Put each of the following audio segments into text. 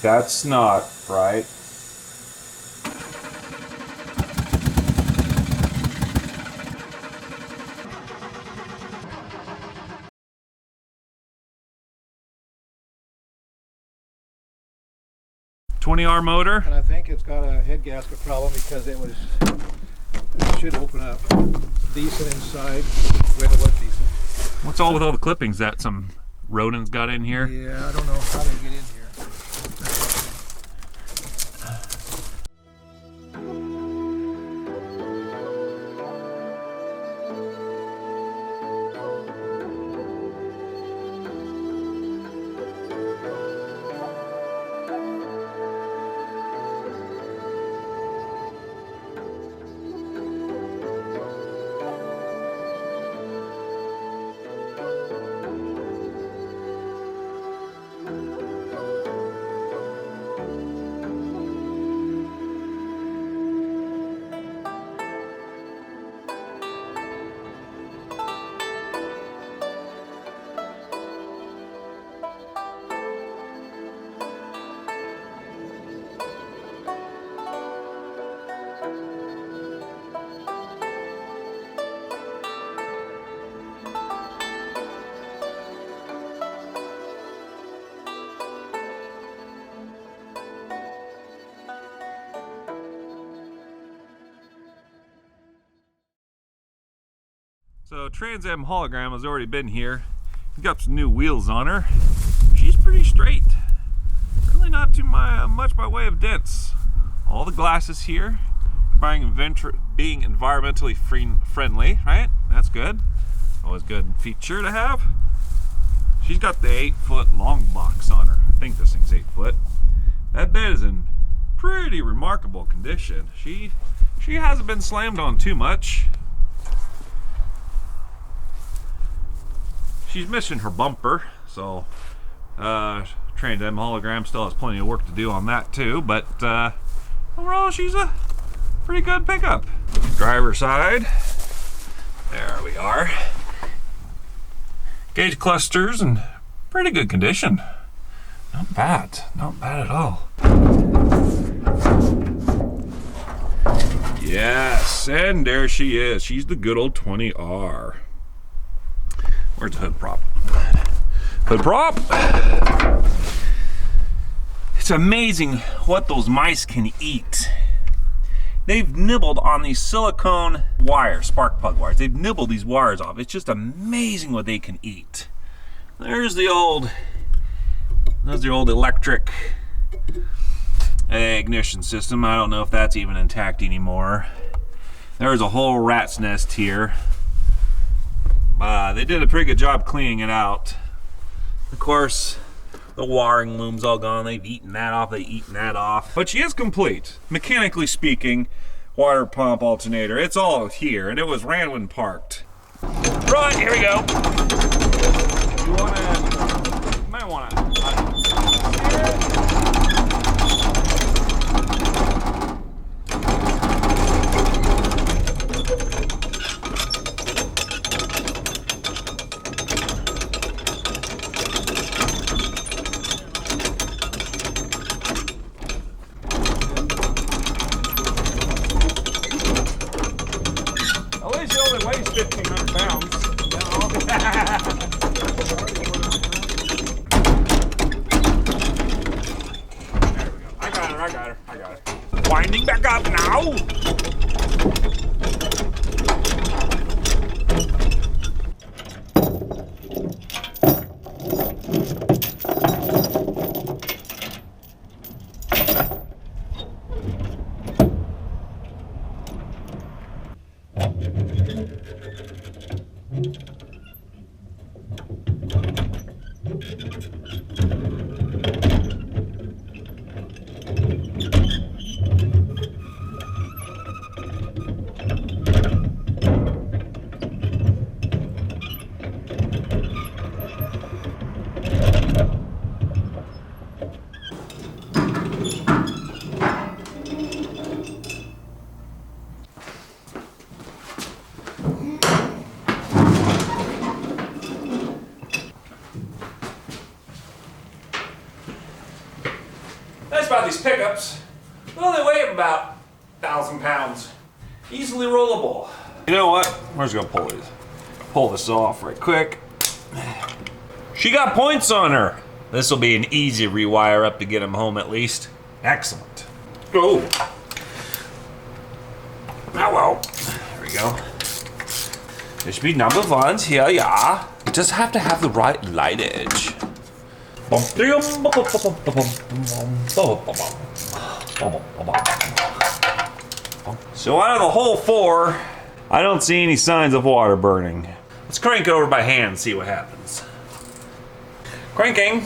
That's not right. $20R motor. And I think it's got a head gasket problem because it should open up decent inside when it was decent. What's all with all the clippings that some rodents got in here? Yeah, I don't know how they get in here. So Trans Am hologram has already been here. He's got some new wheels on her. She's pretty straight. Really not too much by way of dents. All the glasses here, being environmentally friendly, right? That's good. Always good feature to have. She's got the 8-foot long box on her. I think this thing's 8 foot. That bed is in pretty remarkable condition. She hasn't been slammed on too much. She's missing her bumper, so Trans Am hologram still has plenty of work to do on that too, but overall she's a pretty good pickup. Driver side, there we are. Gauge clusters in pretty good condition. Not bad at all. Yes, and there she is. She's the good old 20R. Where's the hood prop? Hood prop! It's amazing what those mice can eat. They've nibbled on these silicone wires, spark plug wires. They've nibbled these wires off. It's just amazing what they can eat. There's the old electric ignition system. I don't know if that's even intact anymore. There's a whole rat's nest here. They did a pretty good job cleaning it out. Of course, the wiring loom's all gone. They've eaten that off. They've eaten that off. But she is complete. Mechanically speaking, water pump, alternator, it's all here. And it was ran when parked. Right, here we go. You might wanna. At least it only weighs 1,500 pounds. There we go. I got her. Winding back up now. about these pickups. Well, they weigh about 1,000 pounds. Easily rollable. You know what? We're just gonna pull this off right quick. She got points on her. This will be an easy rewire up to get him home at least. Excellent. Oh. Oh well. There we go. There should be number ones here, yeah. You just have to have the right light edge. So out of the whole 4, I don't see any signs of water burning. Let's crank it over by hand and see what happens. Cranking.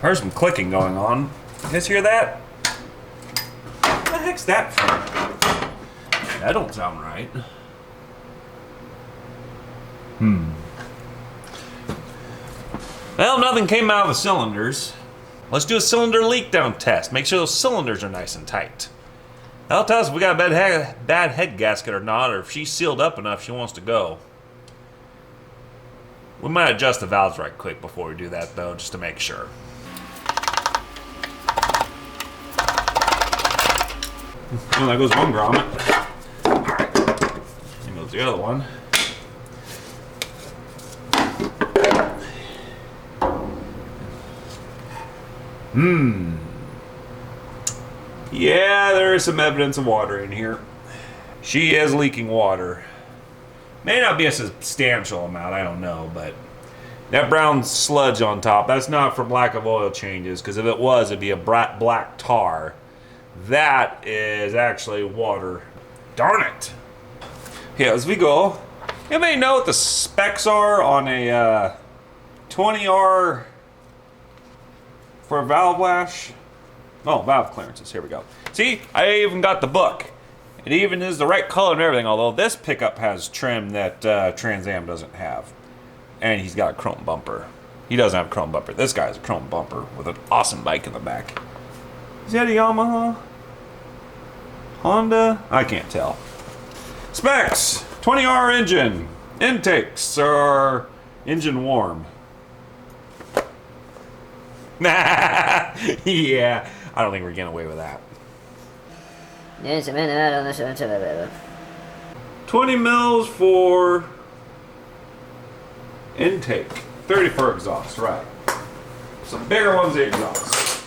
There's some clicking going on. You guys hear that? What the heck's that for? That don't sound right. Well, nothing came out of the cylinders. Let's do a cylinder leak down test. Make sure those cylinders are nice and tight. That'll tell us if we got a bad head gasket or not, or if she's sealed up enough she wants to go. We might adjust the valves right quick before we do that though, just to make sure. Well, there goes one grommet. Alright. There goes the other one. Yeah, there is some evidence of water in here. She is leaking water. May not be a substantial amount, I don't know, but that brown sludge on top, that's not from lack of oil changes, because if it was, it'd be a black tar. That is actually water. Darn it. Yeah, as we go, anybody know what the specs are on a 20R for a valve lash? Oh, valve clearances, here we go. See, I even got the book. It even is the right color and everything, although this pickup has trim that Trans Am doesn't have. And he's got a chrome bumper. He doesn't have a chrome bumper. This guy has a chrome bumper with an awesome bike in the back. Is that a Yamaha? Honda? I can't tell. Specs! 20R engine. Intakes are engine warm. Yeah, I don't think we're getting away with that. 20 mils for intake. 30 for exhaust, right. Some bigger ones, the exhaust.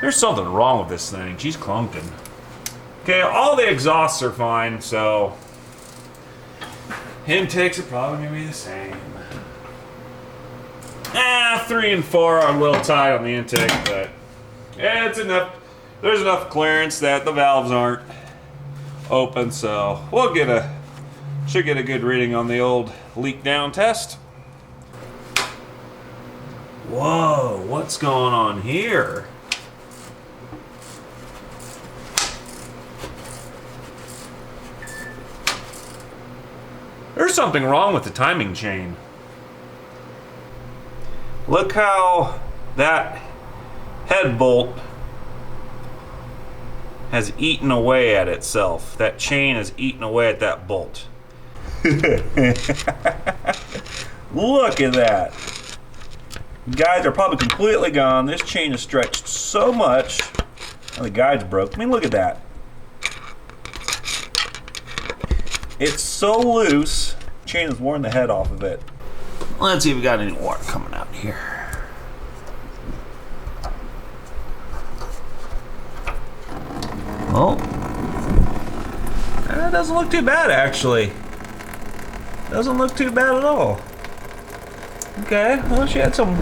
There's something wrong with this thing. She's clunking. Okay, all the exhausts are fine, so intakes are probably gonna be the same. 3 and 4 are a little tight on the intake, but it's enough. There's enough clearance that the valves aren't open, so we'll should get a good reading on the old leak down test. Whoa, what's going on here? There's something wrong with the timing chain. Look how that head bolt has eaten away at itself. That chain has eaten away at that bolt. Look at that. Guides are probably completely gone. This chain is stretched so much. And the guide's broke. I mean, look at that. It's so loose. The chain has worn the head off of it. Let's see if we got any water coming out here. Oh, that doesn't look too bad actually. Doesn't look too bad at all. Okay, well she had some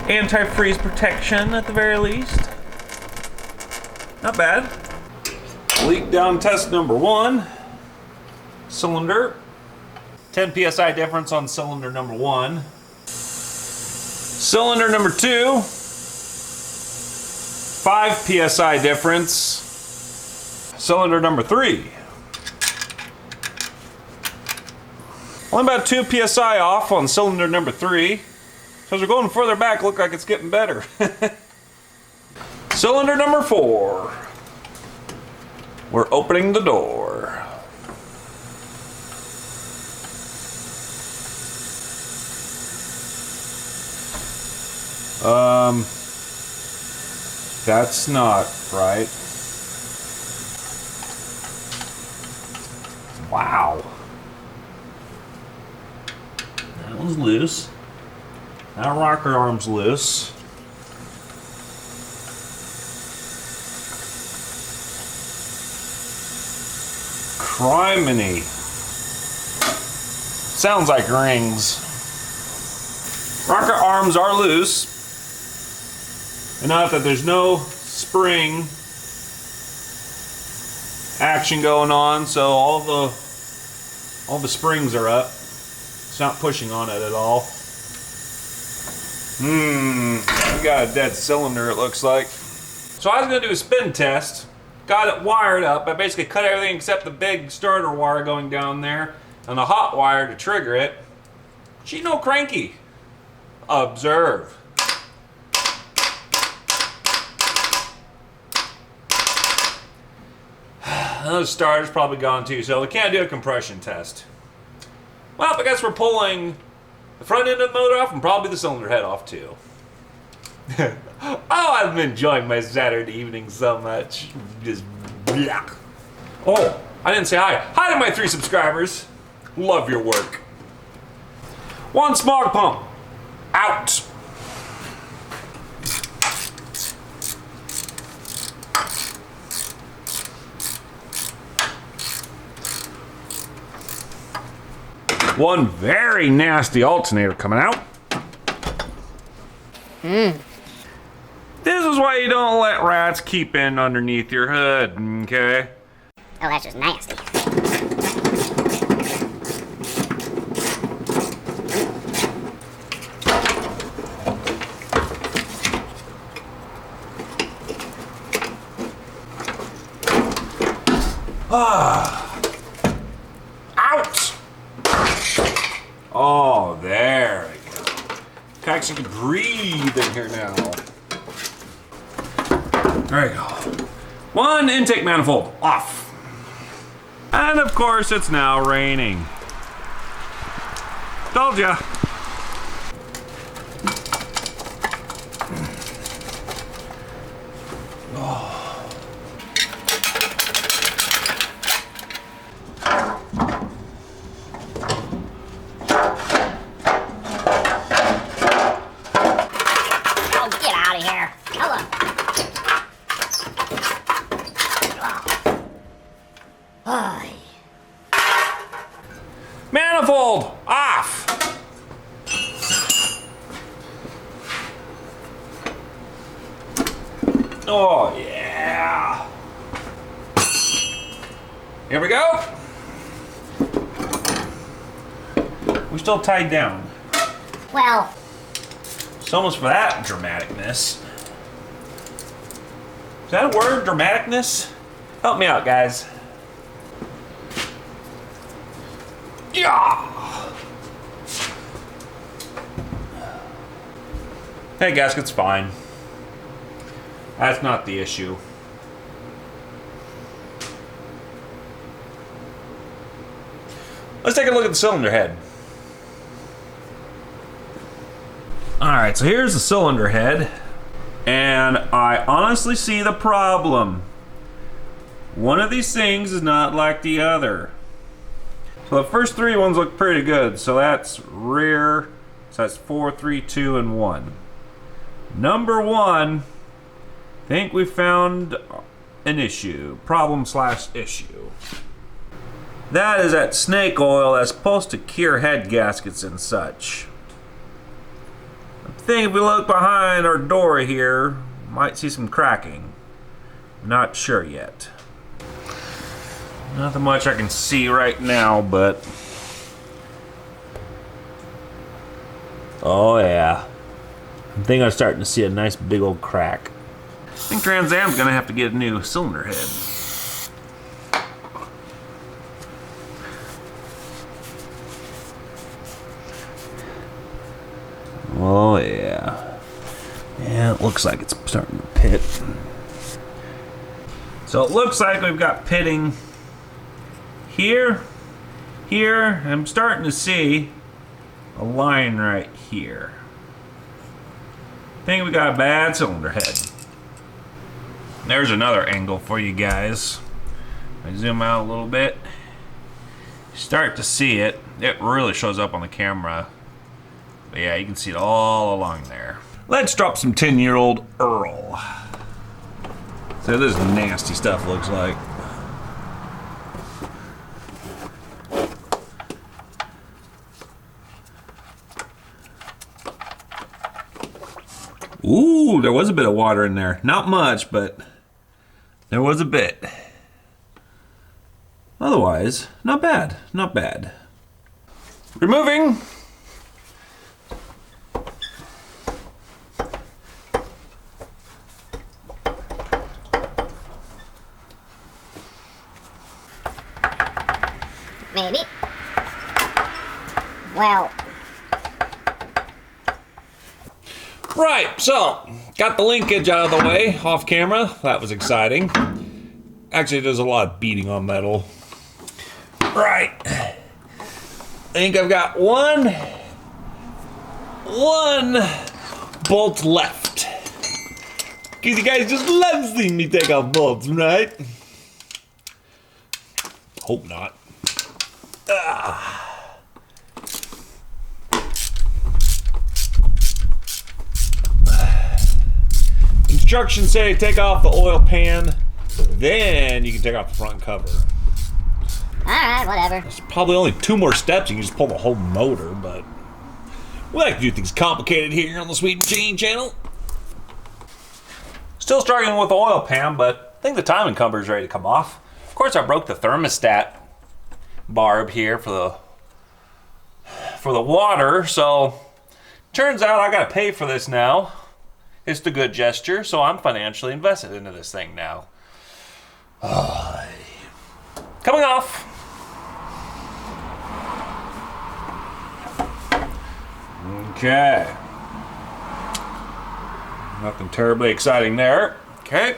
antifreeze protection at the very least. Not bad. Leak down test number 1. Cylinder. 10 psi difference on cylinder number 1. Cylinder number 2. 5 psi difference. Cylinder number 3. Only about 2 psi off on cylinder number 3. So as we're going further back, look like it's getting better. Cylinder number 4. We're opening the door. That's not right. Wow. That one's loose. That rocker arm's loose. Criminy. Sounds like rings. Rocker arms are loose. Enough that there's no spring action going on, so all the springs are up. It's not pushing on it at all. We got a dead cylinder, it looks like. So I was gonna do a spin test. Got it wired up. I basically cut everything except the big starter wire going down there and the hot wire to trigger it. She no cranky. Observe. The starter's probably gone too, so we can't do a compression test. Well, I guess we're pulling the front end of the motor off and probably the cylinder head off too. Oh, I've been enjoying my Saturday evening so much. Just yuck. Oh, I didn't say hi. Hi to my 3 subscribers. Love your work. 1 smog pump. Out. One very nasty alternator coming out. This is why you don't let rats keep in underneath your hood, okay? Oh, that's just nasty. Out! Oh, there we go. Can actually breathe in here now. There you go. 1 intake manifold off. And of course it's now raining. Told ya. Oh, get out of here. Hello. Oh. Manifold off. Oh yeah. Here we go. We're still tied down. Well, So much for that dramaticness. Is that a word, dramaticness? Help me out, guys. Yeah. Hey, gasket's fine. That's not the issue. Let's take a look at the cylinder head. Alright, so here's the cylinder head. And I honestly see the problem. One of these things is not like the other. So the first 3 ones look pretty good. So that's rear. So that's 4, 3, 2, and 1. Number 1, I think we found an issue. Problem/issue. That is that snake oil that's supposed to cure head gaskets and such. I think if we look behind our door here, might see some cracking. Not sure yet. Nothing much I can see right now, but... oh yeah. I think I'm starting to see a nice big old crack. I think Trans Am's gonna have to get a new cylinder head. Oh yeah. Yeah, it looks like it's starting to pit. So it looks like we've got pitting here, here. I'm starting to see a line right here. think we got a bad cylinder head. There's another angle for you guys. I zoom out a little bit. You start to see it. It really shows up on the camera. But yeah, you can see it all along there. Let's drop some 10-year-old Earl. So this nasty stuff looks like. Ooh, there was a bit of water in there. Not much, but there was a bit. Otherwise, not bad, not bad. Removing. Maybe. Well. Right, so got the linkage out of the way off camera. That was exciting. Actually, there's a lot of beating on metal. Right. I think I've got one bolt left. Because you guys just love seeing me take off bolts, right? Hope not. Instructions say take off the oil pan, then you can take off the front cover. Alright, whatever. There's probably only 2 more steps. You can just pull the whole motor, but we like to do things complicated here on the Sweet Machine channel. Still struggling with the oil pan, but I think the timing cover is ready to come off. Of course, I broke the thermostat barb here for the water, so turns out I gotta pay for this now. It's the good gesture, so I'm financially invested into this thing now. Coming off. Okay. Nothing terribly exciting there. Okay.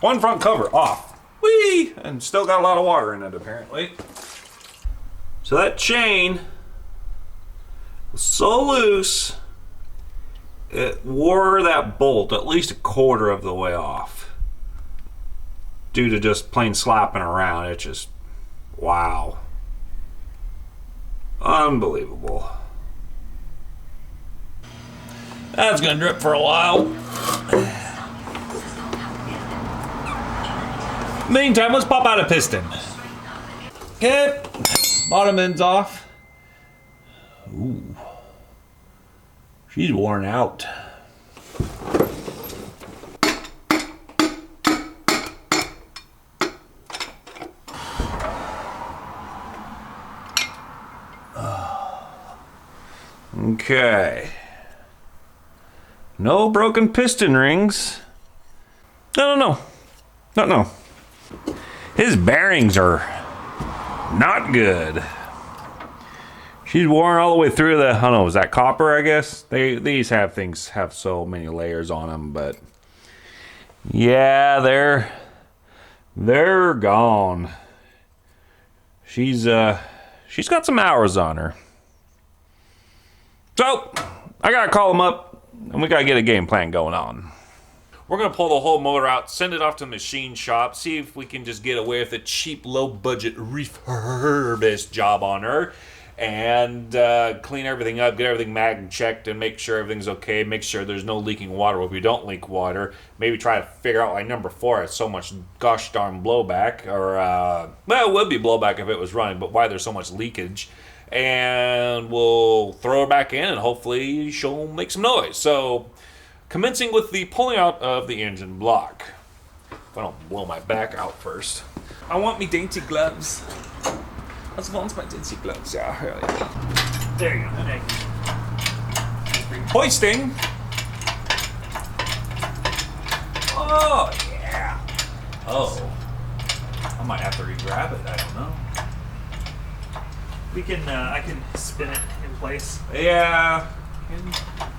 One front cover off. Whee! And still got a lot of water in it, apparently. So that chain was so loose, it wore that bolt at least a quarter of the way off. Due to just plain slapping around. It just, wow. Unbelievable. That's gonna drip for a while. Meantime, let's pop out a piston. Okay, bottom end's off. Ooh, she's worn out. Okay. No broken piston rings. No. His bearings are not good. She's worn all the way through the, I don't know, is that copper, I guess? These have so many layers on them, but yeah, they're gone. She's got some hours on her. So, I gotta call them up, and we gotta get a game plan going on. We're gonna pull the whole motor out, send it off to the machine shop, see if we can just get away with a cheap, low-budget refurbish job on her, and clean everything up, get everything mag checked, and make sure everything's okay, make sure there's no leaking water. If we don't leak water, maybe try to figure out why number 4 has so much gosh darn blowback, or, well, it would be blowback if it was running, but why there's so much leakage. And we'll throw her back in and hopefully she'll make some noise. So, commencing with the pulling out of the engine block. If I don't blow my back out first. I want me dainty gloves. I want my dainty gloves. Yeah, hell yeah. There you go. Hoisting. Oh, yeah. Oh. I might have to re-grab it. I don't know. We can, I can spin it in place. Yeah.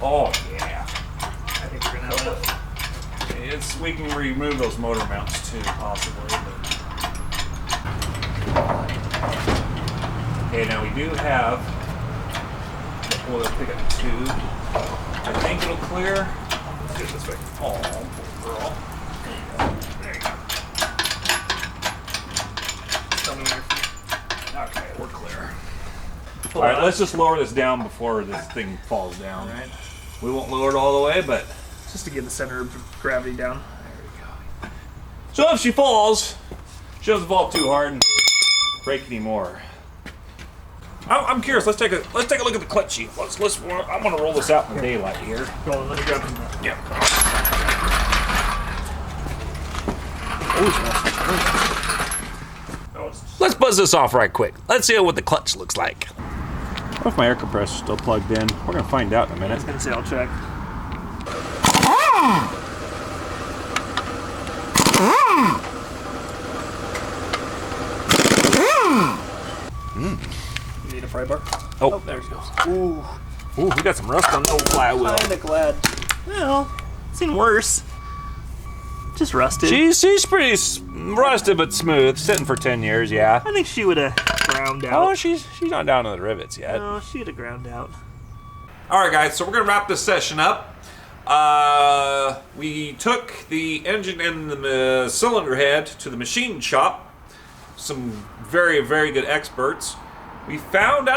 Oh, yeah. I think we're gonna have We can remove those motor mounts too, possibly. But... Okay, now we do have the oil pickup tube. I think it'll clear. do it this way. Oh, poor girl. There you go. Tell me when you're free. Okay, we're clear. Pull All right, it let's just lower this down before this thing falls down. Right. We won't lower it all the way, but Just to get the center of gravity down. there we go. So if she falls, she doesn't fall too hard and break any more. I'm curious. Let's take a look at the clutch sheet. I'm gonna roll this out in the daylight here. Go on, let me grab it. Yeah. Let's buzz this off right quick. Let's see what the clutch looks like. What if my air compressor's still plugged in? We're gonna find out in a I minute. was gonna say I'll check. You need a pry bar? Oh. There it goes. Ooh, we got some rust on the old flywheel. Kinda glad. Well, seen worse. Just rusted. She's pretty rusted but smooth. Sitting for 10 years, yeah. I think she would have ground out. Oh, she's not down to the rivets yet. No, she would have ground out. All right, guys, so we're gonna wrap this session up. We took the engine and the cylinder head to the machine shop. Some very, very good experts. We found out